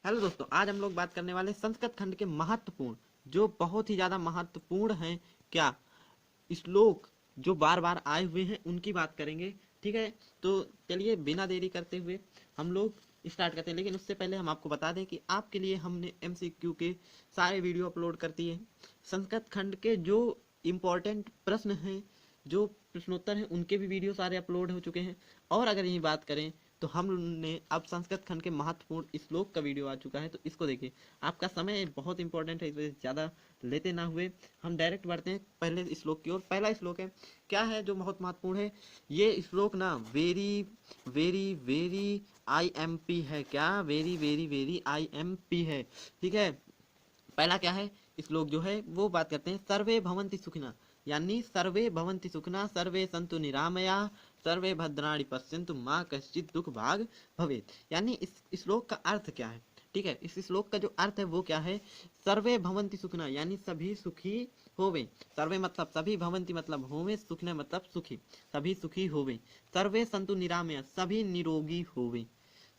Hello दोस्तों, आज हम लोग बात करने वाले संस्कृत खंड के महत्वपूर्ण, जो बहुत ही ज्यादा महत्वपूर्ण हैं, क्या श्लोक जो बार बार आए हुए हैं उनकी बात करेंगे। ठीक है, तो चलिए बिना देरी करते हुए हम लोग स्टार्ट करते हैं। लेकिन उससे पहले हम आपको बता दें कि आपके लिए हमने एमसीक्यू के सारे वीडियो अपलोड कर दिए हैं। संस्कृत खंड के जो इम्पोर्टेंट प्रश्न हैं, जो प्रश्नोत्तर हैं, उनके भी वीडियो सारे अपलोड हो चुके हैं। और अगर यही बात करें तो हमने अब संस्कृत खंड के महत्वपूर्ण श्लोक का वीडियो आ चुका है, तो इसको देखिए। आपका समय बहुत इंपॉर्टेंट है, इस वजह से ज़्यादा लेते ना हुए हम डायरेक्ट बढ़ते हैं पहले श्लोक की ओर। पहला श्लोक है, क्या है जो बहुत महत्वपूर्ण है ये श्लोक ना, वेरी वेरी वेरी IMP है। क्या वेरी वेरी वेरी IMP है। ठीक है, पहला क्या है श्लोक जो है वो बात करते हैं, सर्वे भवन्ति सुखिना, यानी सर्वे भवन्ति सुखिना, सर्वे संतु निरामया, सर्वे भद्राणि पश्यन्तु माँ कश्चित दुख भाग भवेत्। यानी इस श्लोक का अर्थ क्या है। ठीक है, इस श्लोक का जो अर्थ है वो क्या है, सर्वे भवन्ति सुखिना यानी सभी सुखी होवे। सर्वे मतलब सभी, भवन्ति मतलब होवे, सुखिना मतलब सुखी, सभी सुखी होवे। सर्वे संतु निरामया सभी निरोगी होवे,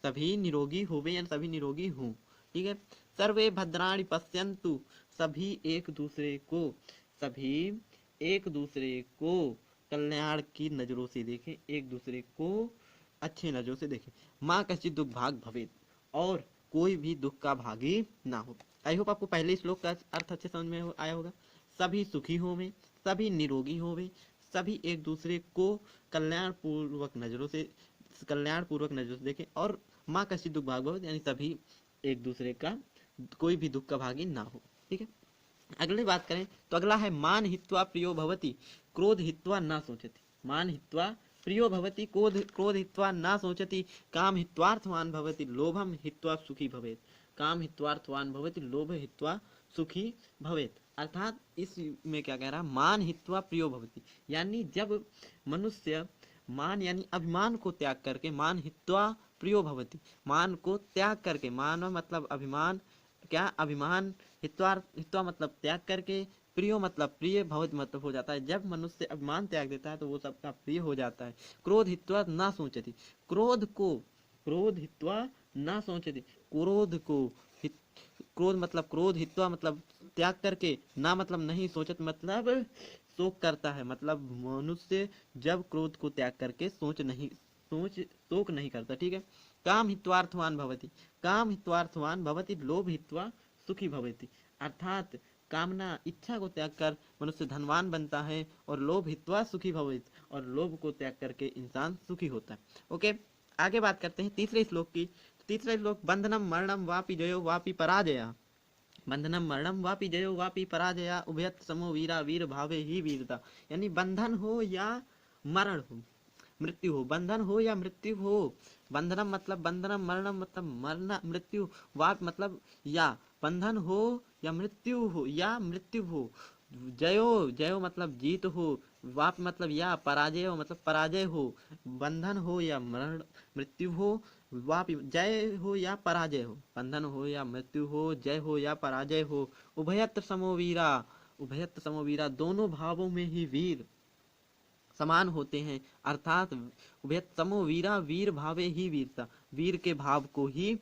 सभी निरोगी होवे यानी सभी निरोगी हों। ठीक है, सर्वे भद्राणि पश्यन्तु सभी एक दूसरे को, सभी एक दूसरे को कल्याण की नजरों से देखें, एक दूसरे को अच्छे नजरों से देखें। माँ कश्चित दुख भाग भवेत्, और कोई भी दुख का भागी ना हो। आई होप आपको पहले श्लोक का अर्थ अच्छे समझ में आया होगा। सभी सुखी होवे, सभी निरोगी होवे, सभी एक दूसरे को कल्याण पूर्वक नजरों से देखें, और माँ कश्चित दुख भाग भवेत् यानी सभी एक दूसरे का कोई भी दुख का भागी ना हो। ठीक है, अगली बात करें तो अगला है, मान हित्वा प्रियो भवति क्रोध हित्वा न सोचति। मान हित्वा प्रियो भवति क्रोध हित्वा न सोचति, काम हित्वार्थवान भवति लोभम हित्वा सुखी भवेत्। काम हित्वार्थवान भवति लोभ हित्वा सुखी भवेत्। अर्थात इसमें क्या कह रहा है, मान हित्वा प्रियो भवति, यानी जब मनुष्य मान यानी अभिमान को त्याग करके, मान हित्वा प्रियो भवति, मान को त्याग करके, मान मतलब अभिमान, क्या अभिमान, हित्वा मतलब त्याग करके, प्रियो मतलब प्रिय, भवत मतलब हो जाता है। जब मनुष्य अभिमान त्याग देता है तो वो सबका प्रिय हो जाता है। क्रोध हित्वा ना सोचती, क्रोध हित्वा ना सोचती, क्रोध मतलब क्रोध हित्वा मतलब त्याग करके, ना मतलब नहीं, सोचत मतलब शोक करता है। मतलब मनुष्य जब क्रोध को त्याग करके शोक नहीं करता। ठीक है, काम हित्वार्थवान भवति, काम हित्वार्थवान भवति लोभ हित्वा सुखी भवति। अर्थात कामना, इच्छा को त्याग कर मनुष्य धनवान बनता है, और लोभ हित्वा सुखी भवति, और लोभ को त्याग करके इंसान सुखी होता है। ओके, आगे बात करते हैं तीसरे श्लोक की। तीसरा श्लोक, बंधनम मरणम वापि जयो वापि पराजया, बंधनम मरणम वापि जयो वापि पराजया, उभयत समो वीरा वीर भावे ही वीरता। यानी बंधन हो या मरण हो, मृत्यु हो, बंधन हो या मृत्यु हो। बंधनम मतलब बंधनम, मरणम मतलब मरना, मृत्यु, वाप मतलब या, बंधन हो या मृत्यु हो। जयो जयो मतलब जीत हो, वाप मतलब या, पराजय हो मतलब पराजय हो। बंधन हो या मरण मृत्यु हो, वाप जय हो या पराजय हो, बंधन हो या मृत्यु हो, जय हो या पराजय हो। उभयत्र समोवीरा, उभयत्र समोवीरा दोनों भावों में ही वीर समान होते हैं। अर्थात उभयत समो वीरा, वीर भावे ही वीरता, वीर के भाव को ही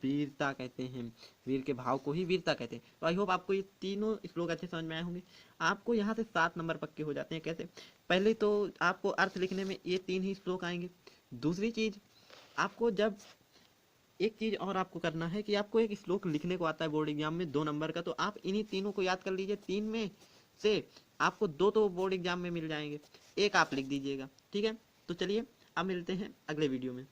वीरता कहते हैं, वीर के भाव को ही वीरता कहते हैं। तो आई होप आपको ये तीनों श्लोक अच्छे समझ में आए होंगे। आपको यहाँ से 7 नंबर पक्के हो जाते हैं। कैसे, पहले तो आपको अर्थ लिखने में ये 3 ही श्लोक आएंगे। दूसरी चीज, आपको जब एक चीज और आपको करना है कि आपको एक श्लोक लिखने को आता है बोर्ड एग्जाम में 2 नंबर का, तो आप इन्हीं तीनों को याद कर लीजिए। 3 में से आपको 2 तो बोर्ड एग्जाम में मिल जाएंगे, एक आप लिख दीजिएगा। ठीक है, तो चलिए अब मिलते हैं अगले वीडियो में।